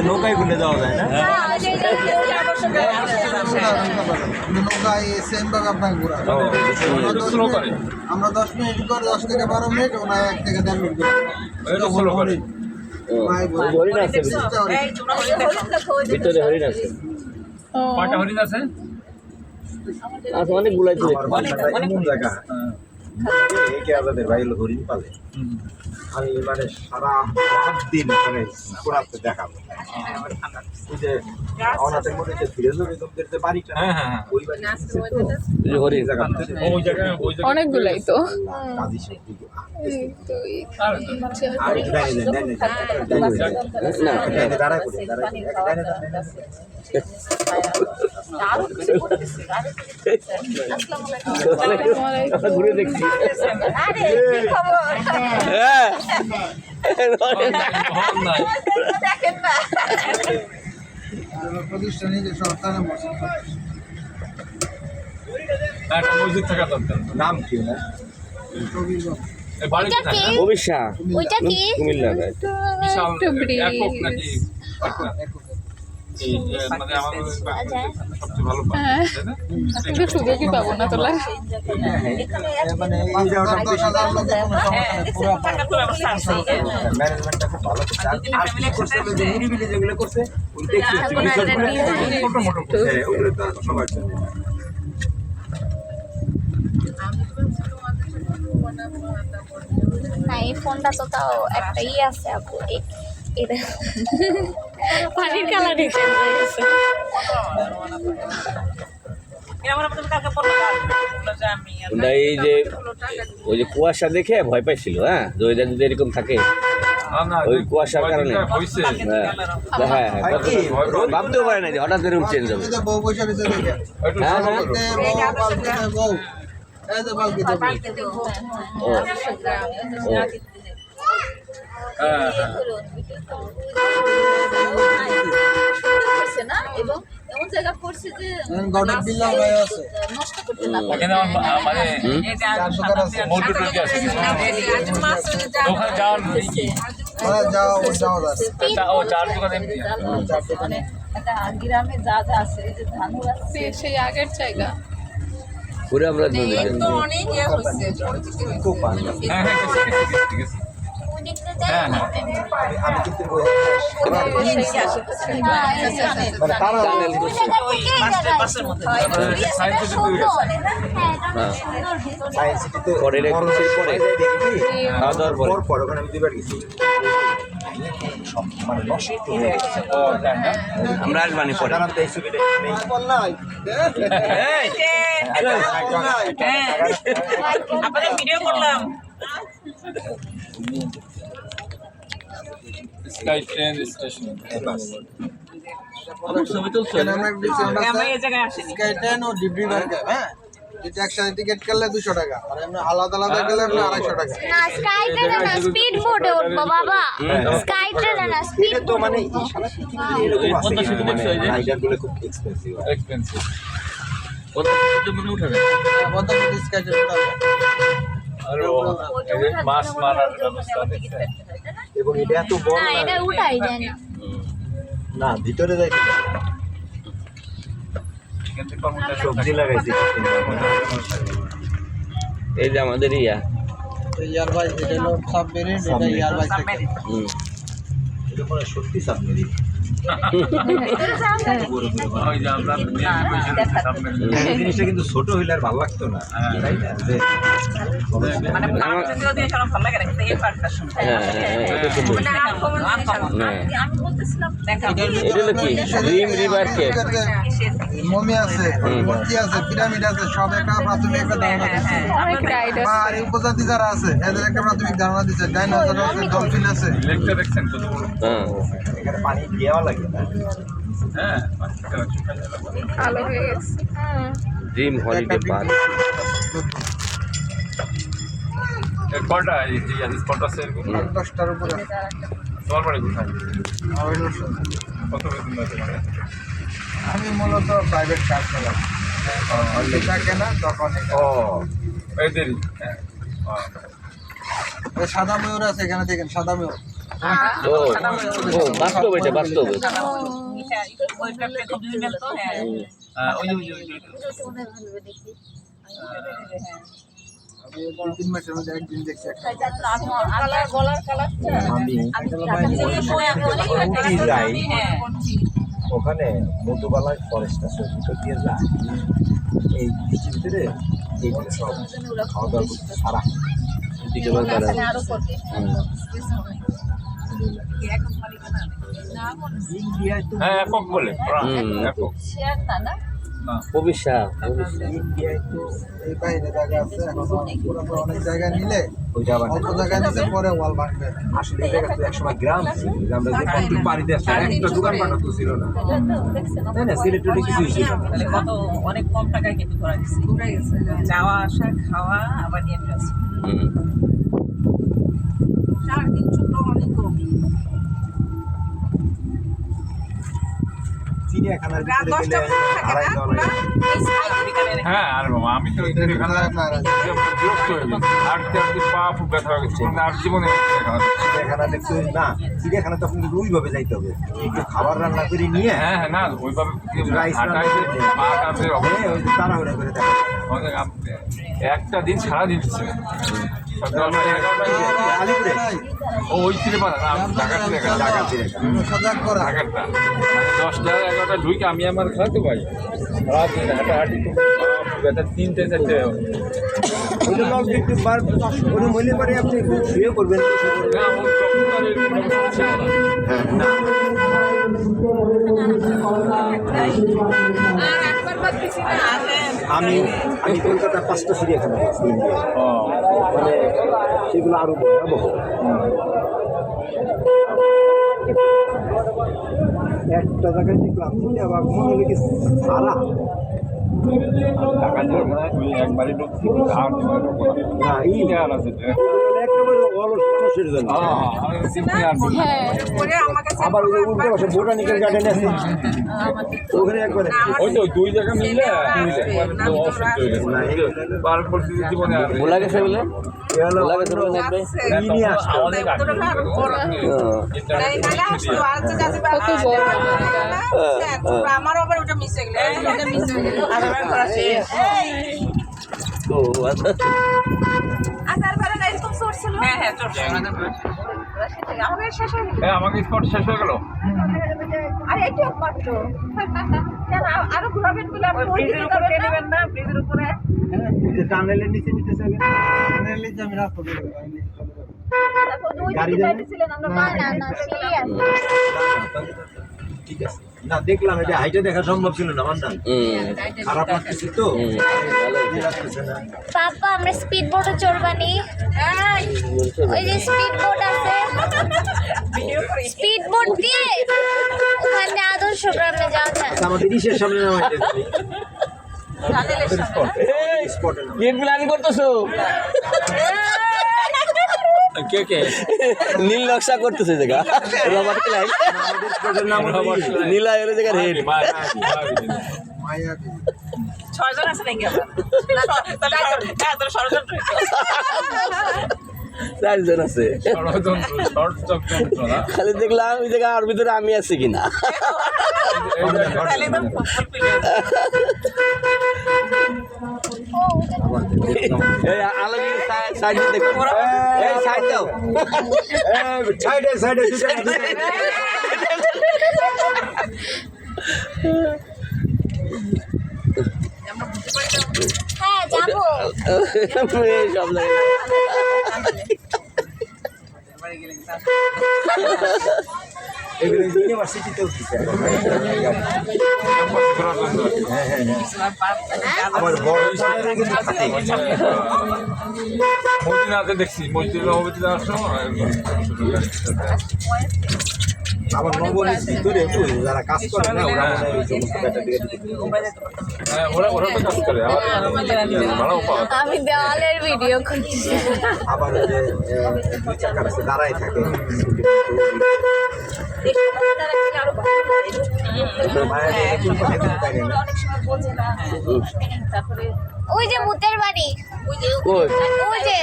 নৌকায় ঘুরে যাওয়া যায় না? আমরা 10 মিনিট করে 10 থেকে 12 মিনিট, ওনা 1 থেকে 1.5 মিনিট হরিণ আছে ভিতরে, হরিণ আছে। কয়টা হরিণ আছে? আচ্ছা, অনেক গুলাই তো জায়গা আমাদের ভাই হরিণ পালে। আমি মানে সারা দিন মানে পুরাতে দেখাবো। ওই যে অনাথের মধ্যে যে ফিরোজের যে বাড়িটা, ওই হরিণ অনেকগুলাই তো ঘুরে দেখছি। প্রতিষ্ঠানে যে সরকারের মসজিদ থাকা দরকার। নাম কি না? অবিশা কুমিল্লা বিশাল একটা ব্রিজ। একক নাকি? মানে আমাদের সবচেয়ে ভালো পায়, তাই না? কিন্তু সুযোগই পাবো না তোলা। মানে এই জায়গাটা 10,000 লোকের কোনো সমস্যা নেই, পুরো ম্যানেজমেন্টটা খুব ভালো করছে। আর কি করছে যে নিরিবিলি যেগুলো করছে ওই দেখছি ছোট মোটো করছে, ওগুলো তো সবার জন্য। না, এই ফোনটা তো তাও একটা আছে আপু, এটা পানির কালার ডিজাইন হয়ে গেছে। এই যে ওই যে কুয়াশা দেখে ভয় পাইছিল, হ্যাঁ ওইটা যদি এরকম থাকে ওই কুয়াশার কারণে, হ্যাঁ ভাবতেও পারে না যে হঠাৎ এরকম চেঞ্জ হবে। বউ বসে রয়েছে দেখে, হ্যাঁ বউ এই যে বালতি এবং এমন জায়গা পড়ছে যে গডক বিল্লা ভাই আছে নষ্ট করতে না পারে। ওখানে মানে মোটর টুকি আছে, ওখানে যাওয়ার যাও যাচ্ছে ও চার দোকান এমনি। মানে একটা গ্রামে যা যা আছে, এই যে ধানুর আছে, সেই আগের জায়গা ঘুরে আমরা অনেক ইয়ে হচ্ছে, পরিচিতি হচ্ছে। হ্যাঁ ঠিক আছে। আমি কিন্তু মানে তারা সায়েন্স সিটিতে পরে পরে খাওয়া দাওয়ার পরে পর ওখানে আমি দুইবার গেছি, মানে নষ্ট হয়ে গেছে। আমরা আসবানি পরে সাধারণত এই ছবিটা নেই। আপনাদের ভিডিও করলাম। Sky train station. আমরা এই জায়গায় আসিনি। স্কাই ট্রেন ও ডিব্রি বার্গার, হ্যাঁ এটা একসাথে টিকিট করলে 200 টাকা, আর এমনি আলাদা আলাদা গেলে আপনি 250 টাকা। না, স্কাই ট্রেনে না, স্পিড বোটে উঠবো বাবা। স্কাই ট্রেনে না, স্পিড তো মানে এই সারা পৃথিবীতে এরকম আছে, মানে রাইডারগুলো খুব এক্সপেন্সিভ। এক্সপেন্সিভ। কত মনে উঠাবে? বদল স্কাই ট্রেন আর মাছ মারার ব্যবস্থা আছে। এবং এটা এত বড় না, এটা উঠাই যায় না। না, ভিতরে যাইতে সবজি লাগাইছি। এই যে আমাদের ইয়ার ভাই এটা হলো সাবমেরিন, এটা ইয়ার ভাই থেকে এটা পরে সত্যি সাবমেরিন। জিনিসটা কিন্তু ছোট হইলে আর ভালো লাগতো না, তাই না? মানে পার্কটা দিয়ে সব ভালো লাগে না, কিন্তু এই পার্কটা সুন্দর। আমি বলতেছিলাম দেখা এটা হলো কি ড্রিম রিভার কেভ। মমি আছে, মূর্তি আছে, পিরামিড আছে, সব একটা প্রাথমিক একটা ধারণা দিচ্ছে। অনেক রাইড আছে। আর এই উপজাতি যারা আছে এদের একটা প্রাথমিক ধারণা দিচ্ছে। ডাইনোসর আছে, ডলফিন আছে। লেকটা দেখছেন কত বড়? হ্যাঁ এখানে পানি দেওয়া লাগে না। হ্যাঁ ভালো হয়ে গেছে। Dream holiday park. কয়টা স্পট আছে? 10টার উপরে। তোমার বাড়ি কোথায়? কত বেতন দেয় তোমার? আমি মূলত প্রাইভেট কাজ চালাই যেটা কেনা তখন ও এই দেরি সাদা ময়ূর আছে এখানে দেখেন সাদা ময়ূর ও ও বাস্তব এটা বাস্তব আমি 3 মাসের মধ্যে একদিন দেখছি ওখানে মধুবালায় ফরেস্ট আছে ভিতর দিয়ে যায় এই বৃষ্টির ভিতরে এইগুলো সব খাওয়া দাওয়া করতে সারা দিকে বার করা ইন্ডিয়ায় তো হ্যাঁ একক বলে একক ভবিষ্যা ইন্ডিয়ায় তো এই বাইরে জায়গা আছে এখন পুরো অনেক জায়গা নিলে ওইটা আবার অত জায়গা নিতে পরে ওয়াল ভাঙবে আসলে এই জায়গা তো একসময় গ্রাম ছিল গ্রামে যে কোন বাড়িতে আসলে একটা দোকানপাট তো ছিল না তাই না সিলেটে কিছুই ছিল না তাহলে কত অনেক কম টাকায় কিন্তু করা গেছে যাওয়া আসা খাওয়া আবার নিয়ে আসা সারাদিন ছোট অনেক কম চিড়িয়াখানার ভিতরে গেলে হ্যাঁ আর বাবা আমি তো এখানে বিরক্ত হয়ে গেছি হাঁটতে হাঁটতে পা খুব ব্যথা হয়ে গেছে আর জীবনে চিড়িয়াখানা দেখতে না চিড়িয়াখানা তখন কিন্তু ওইভাবে যাইতে হবে একটু খাবার রান্না করে নিয়ে হ্যাঁ হ্যাঁ না ওইভাবে রাইস হাঁটাইতে পা কাঁপে ওই তাড়াহুড়া করে দেখা অনেক একটা দিন সারা দিন ছিল সকালবেলা 11টায় আলিপুরে ও ওই চিড়িয়াখানা না ঢাকা চিড়িয়াখানা সজাগ করা ঢাকারটা 10টা 11টা ঢুকে আমি আমার খাওয়াতে পারি সারাদিন হাঁটাহাঁটি তো ব্যথা 3টে 4টে ওইটা লক একটু বার ওই মহিলা পরে আপনি শুয়ে করবেন না ওই ডক্টরের ছিল না হ্যাঁ না আমি কলকাতা 5টা চিড়িয়াখানা গেছি ইন্ডিয়ায় মানে সেগুলো আরো ভয়াবহ একটা জায়গায় দেখলাম চিড়িয়াবাঘ মনে হলো কি সারা ঢাকা থেকে মনে হয় তুই একবারই ঢুকছি আর না এই আর আছে একেবারে অলস মানুষের জন্য আবার ওই যে উল্টো পাশে বোটানিক্যাল গার্ডেন আছে ওখানে একবারে ওই তো দুই জায়গা মিললে পার পরিস্থিতি জীবনে আর ভোলা গেছে বলে ভোলা গেছে বলে দেখবে নিয়ে আসতে অনেক কত বড় আমার আবার ওটা মিস হয়ে গেল ও আচ্ছা হ্যাঁ হ্যাঁ চলছে হ্যাঁ আমাকে স্পট শেষ হয়ে গেল আরো ঘুরাবেন বলে আপনি ব্রিজের উপরে নেবেন না ব্রিজের উপরে টানেলের নিচে নিতে চাইবে টানেলের নিচে আমি রাস্তা দিয়ে গাড়ি যাবে না সেই আছে ঠিক আছে না দেখলাম এটা হাইটে দেখা সম্ভব ছিল না আমার না খারাপ লাগতেছে তো পাপা আমরা স্পিড বোটে চড়বানি ওই যে স্পিড বোট আছে স্পিড বোট দিয়ে ওখানে আদর্শ গ্রামে যাওয়া যায় আমাদের ইসের সামনে নামাইতে স্পটে গেম প্ল্যান করতেছো কে কে নীল নকশা করতেছে জায়গা রবার্ট ক্লাইন নীলা এর জায়গার হেড মায়াবী 6 জন আছে নাকি আবার তাহলে ষড়যন্ত্র 4 জন আছে ষড়যন্ত্র শর্ট চক্র না খালি দেখলাম ওই জায়গা আর ভিতরে আমি আছি কিনা তাহলে একদম ফুটবল প্লেয়ার এই আলমী সাইড দেখো এই সাইড দাও সাইডে সাইডে হ্যাঁ যাবো সব জায়গায় এগুলো ইউনিভার্সিটিতেও দিতে আবার বড় শহরে কিন্তু থাকে মদিনাতে দেখছি মসজিদে আসো আবার নবনীর ভিতরে তো যারা কাজ করে না ওরা মনে হয় ওই সমস্ত ব্যাটার দিকে দিকে হ্যাঁ, ওরা তো কাজ করে ভাড়াও পাওয়া যায়। আমি দেওয়ালের ভিডিও করছি। আবার ওই যে দুই চাকার আছে দাঁড়াই থাকে অনেক সময় বোঝে না তারপরে ওই যে ভূতের বাড়ি, কই ওই যে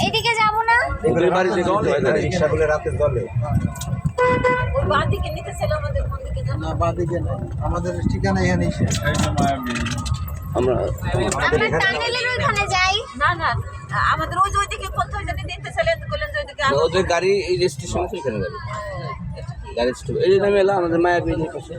এদিকে যাবো না? ওদের বাড়িতে কিন্তু হয় না রে। রিক্সাগুলো রাতে চলে ওই বাঁ দিকে নিতেছিল আমাদের কোন দিকে যেন না বাদিকে না আমাদের ঠিকানা এখানেই শেষ এই যে মায়াবী। আমরা আমরা টানেলের ওইখানে যাই। না না আমাদের ওই যে ওইদিকে কোথাও জানি নিতেছিল বললেন যে ওইদিকে ওদের গাড়ি এই যে স্টেশন আছে এখানে গাড়ি গাড়ি স্টপ এই যে নামে এলাম আমাদের মায়াবী পাশে